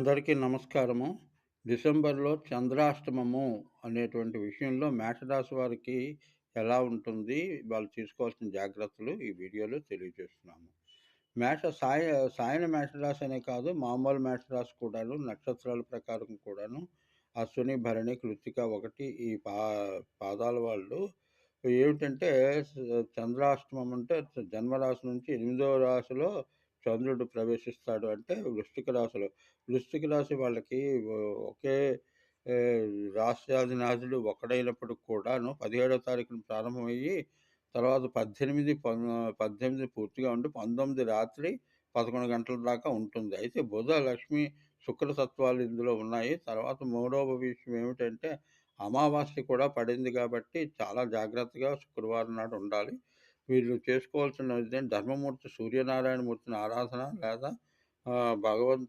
అందరికీ నమస్కారము. డిసెంబర్‌లో చంద్రాష్టమము అనేటువంటి విషయంలో మేషరాశి వారికి ఎలా ఉంటుంది? వాళ్ళు తీసుకోవాల్సిన జాగ్రత్తలు ఈ వీడియోలో తెలియజేస్తున్నాము. సాయన మేషరాశి అనే కాదు, మామూలు మేషరాశి కూడాను, నక్షత్రాల ప్రకారం కూడాను అశ్విని, భరణి, కృత్తిక 1 ఈ పాదాల వాళ్ళు ఏమిటంటే స చంద్రాష్టమం అంటే జన్మరాశి నుంచి 8వ రాశిలో చంద్రుడు ప్రవేశిస్తాడు. అంటే వృశ్చిక రాశిలో. వృశ్చిక రాశి వాళ్ళకి ఒకే ఆహ్, రాశ్యాధినాథుడు ఒక్కడైనప్పటికి కూడాను 17వ తారీఖున ప్రారంభమయ్యి తర్వాత 18 పూర్తిగా ఉండి 19 రాత్రి 11 గంటల దాకా ఉంటుంది. అయితే బుధ, లక్ష్మి, శుక్ర తత్వాలు ఇందులో ఉన్నాయి. తర్వాత మూడవ విషయం ఏమిటంటే అమావాస్య కూడా పడింది కాబట్టి చాలా జాగ్రత్తగా శుక్రవారం నాడు ఉండాలి. వీళ్ళు చేసుకోవాల్సినది ధర్మమూర్తి సూర్యనారాయణ మూర్తిని ఆరాధన లేదా భగవద్